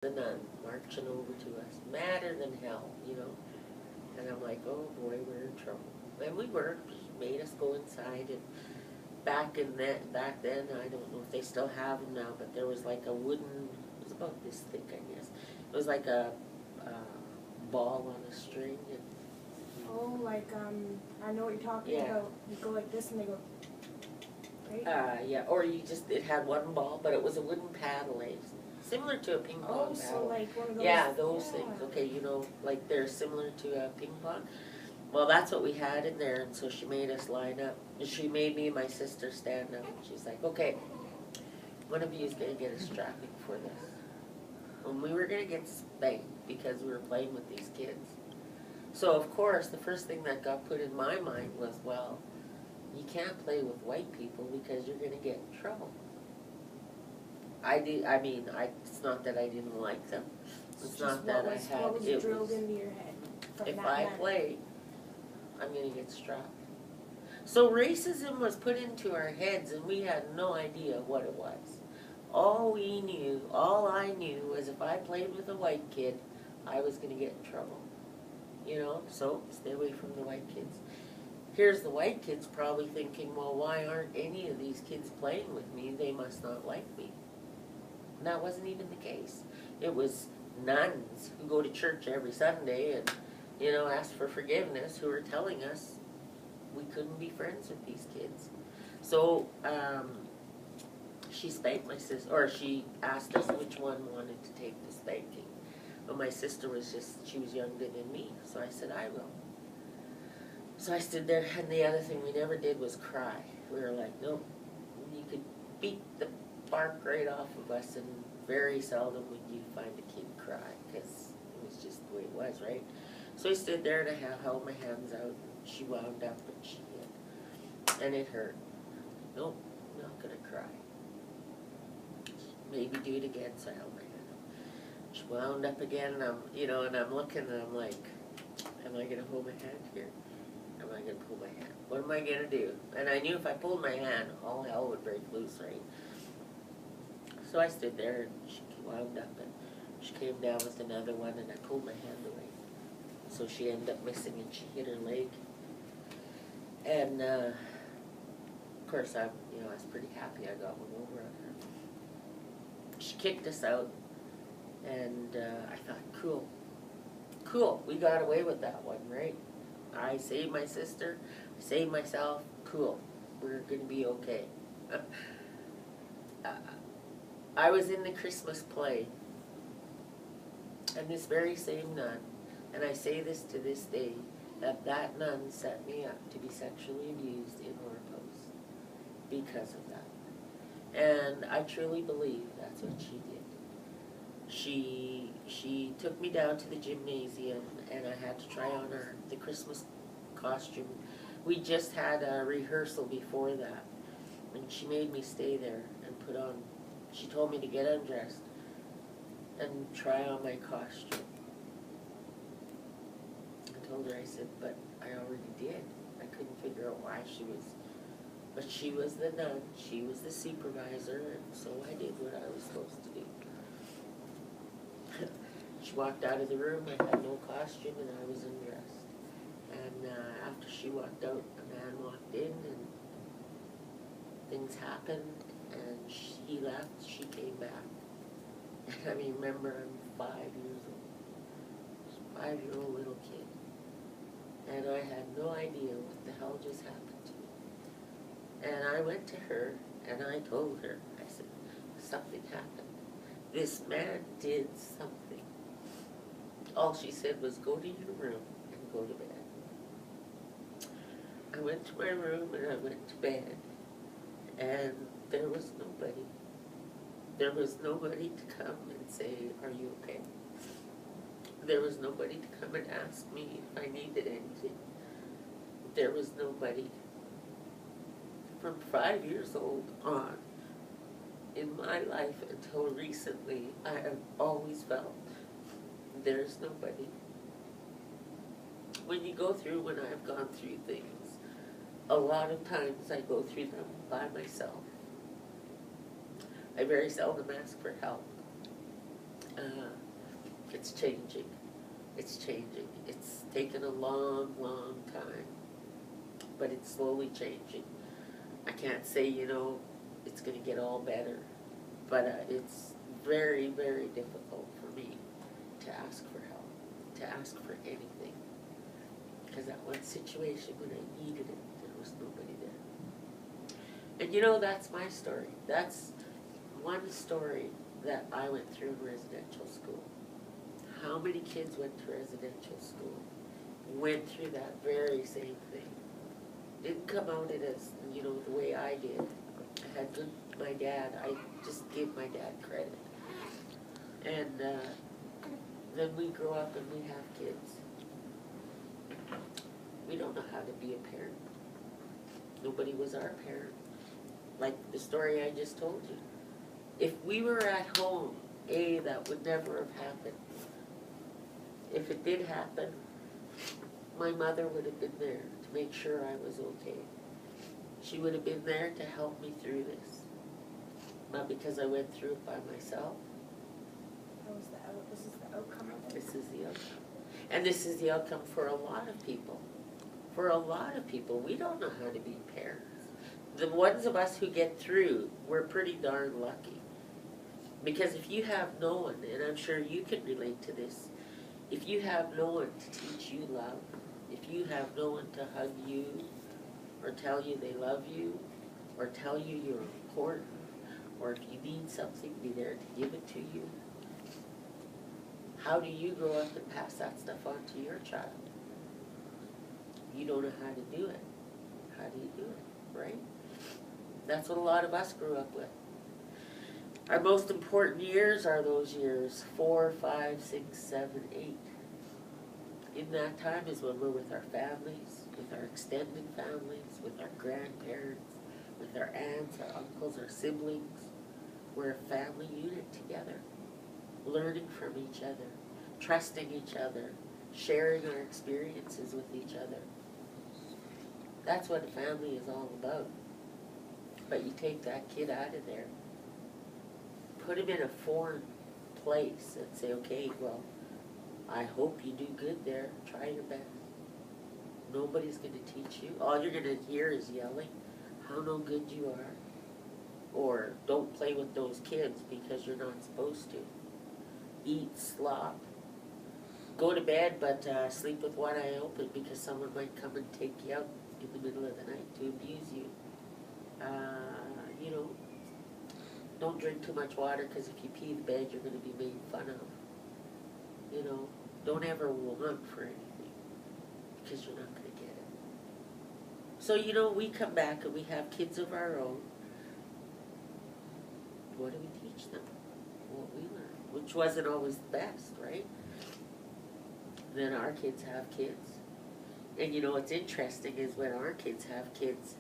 the nun marching over to us, madder than hell, you know. And I'm like, oh boy, we're in trouble. And we were. She made us go inside. And back then, I don't know if they still have them now, but there was like a wooden, it was about this thick, I guess. It was like a ball on a string. And oh, like, I know what you're talking Yeah. about. You go like this and they go, right? yeah, or it had one ball, but it was a wooden paddle, similar to a ping pong Oh, paddle. so like one of those. Yeah, those yeah. things. Okay, you know, like they're similar to a ping pong. Well, that's what we had in there, and so she made us line up. She made me and my sister stand up. She's like, okay, one of you is going to get a strapping for this. And we were going to get spanked because we were playing with these kids. So, of course, the first thing that got put in my mind was, well, you can't play with white people because you're going to get in trouble. It's not that I didn't like them. It's not that I had. What was drilled into your head from If that I man? play, I'm going to get strapped. So racism was put into our heads and we had no idea what it was. All I knew was if I played with a white kid, I was going to get in trouble. You know, so stay away from the white kids. Here's the white kids probably thinking, well, why aren't any of these kids playing with me? They must not like me. And that wasn't even the case. It was nuns who go to church every Sunday and, you know, ask for forgiveness who were telling us we couldn't be friends with these kids. So she spanked my sister, or she asked us which one wanted to take the spanking. But my sister she was younger than me, so I said, I will. So I stood there, and the other thing we never did was cry. We were like, nope, you could beat the bark right off of us, and very seldom would you find a kid cry, because it was just the way it was, right? So I stood there, and I held my hands out, and she wound up, and she hit. And it hurt. Nope, I'm not going to cry. Maybe do it again, so I held my hand up. She wound up again, and I'm looking, and I'm like, am I going to hold my hand here? Am I going to pull my hand? What am I going to do? And I knew if I pulled my hand, all hell would break loose, right? So I stood there, and she wound up, and she came down with another one, and I pulled my hand away. So she ended up missing, and she hit her leg. And, of course, I was pretty happy I got one over on her. She kicked us out, and I thought, cool, we got away with that one, right? I saved my sister, I saved myself, cool, we're going to be okay. I was in the Christmas play, and this very same nun, and I say this to this day, that nun set me up to be sexually abused in Orpos because of that. And I truly believe that's what she did. She took me down to the gymnasium, and I had to try on the Christmas costume. We just had a rehearsal before that, and she made me stay there and put on. She told me to get undressed and try on my costume. I told her, I said, but I already did. I couldn't figure out why she was. But she was the nun, she was the supervisor, and so I did what I was supposed to do. She walked out of the room, I had no costume, and I was undressed. And after she walked out, a man walked in, and things happened, and he left, she came back. And I remember I'm 5 years old. 5-year-old little kid. And I had no idea what the hell just happened to me. And I went to her, and I told her, I said, something happened. This man did something. All she said was, go to your room and go to bed. I went to my room, and I went to bed, and there was nobody. There was nobody to come and say, are you okay? There was nobody to come and ask me if I needed anything. There was nobody. From 5 years old on, in my life until recently, I have always felt there's nobody. When I've gone through things, a lot of times I go through them by myself. I very seldom ask for help. It's changing. It's changing. It's taken a long, long time, but it's slowly changing. I can't say, it's going to get all better, but it's very, very difficult for me to ask for help, to ask for anything. Because that one situation when I needed it, there was nobody there. And that's my story. That's one story that I went through in residential school. How many kids went to residential school, went through that very same thing? Didn't come out it as, the way I did. I had my dad, I just give my dad credit. And then we grow up and we have kids. We don't know how to be a parent. Nobody was our parent. Like the story I just told you. If we were at home, that would never have happened. If it did happen, my mother would have been there to make sure I was okay. She would have been there to help me through this. Not because I went through it by myself. This is the outcome of it? This is the outcome. And this is the outcome for a lot of people. For a lot of people, we don't know how to be parents. The ones of us who get through, we're pretty darn lucky. Because if you have no one, and I'm sure you can relate to this, if you have no one to teach you love, if you have no one to hug you, or tell you they love you, or tell you you're important, or if you need something, be there to give it to you, how do you grow up and pass that stuff on to your child? You don't know how to do it. How do you do it, right? That's what a lot of us grew up with. Our most important years are those years 4, 5, 6, 7, 8. In that time is when we're with our families, with our extended families, with our grandparents, with our aunts, our uncles, our siblings. We're a family unit together, learning from each other, trusting each other, sharing our experiences with each other. That's what a family is all about. But you take that kid out of there, put him in a foreign place and say, okay, well, I hope you do good there. Try your best. Nobody's going to teach you. All you're going to hear is yelling, how no good you are. Or don't play with those kids because you're not supposed to. Eat, slop. Go to bed, but sleep with one eye open because someone might come and take you out in the middle of the night to abuse you. Don't drink too much water because if you pee the bed, you're going to be made fun of. Don't ever want for anything because you're not going to get it. So, we come back and we have kids of our own. What do we teach them? What we learn, which wasn't always the best, right? Then our kids have kids. And what's interesting is when our kids have kids,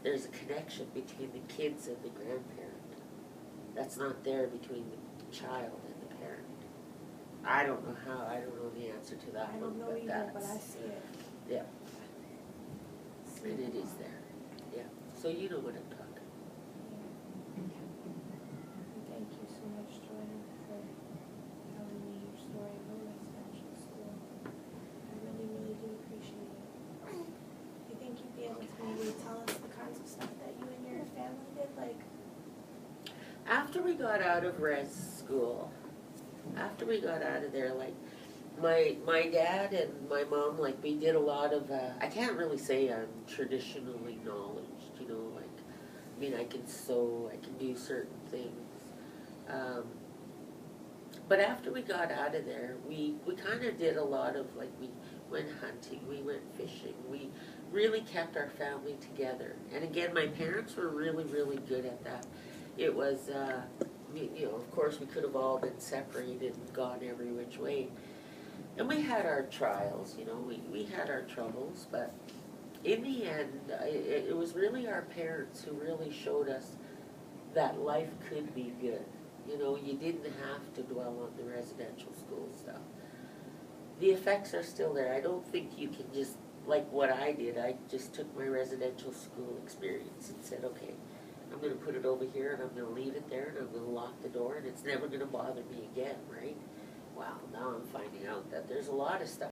there's a connection between the kids and the grandparent. That's not there between the child and the parent. I don't know how, I don't know the answer to that I one, don't know but either, but I see it. Yeah. And it is there. Yeah. So you know what I'm talking. Thank you so much, Joanne, for telling me your story about residential school. I really, really do appreciate it. Do you think you'd be able to maybe tell us the kinds of stuff that you and your family did? After we got out of res school, after we got out of there, my dad and my mom, we did a lot of, I can't really say I'm traditionally knowledge, I can sew, I can do certain things. But after we got out of there, we kind of did a lot of, we went hunting, we went fishing, we really kept our family together. And again, my parents were really, really good at that. It was, of course we could have all been separated and gone every which way. And we had our trials, we had our troubles, but in the end, it was really our parents who really showed us that life could be good. You didn't have to dwell on the residential school stuff. The effects are still there. I don't think you can just, like what I did, I just took my residential school experience and said, okay, I'm gonna put it over here and I'm gonna leave it there and I'm gonna lock the door and it's never gonna bother me again, right? Wow, now I'm finding out that there's a lot of stuff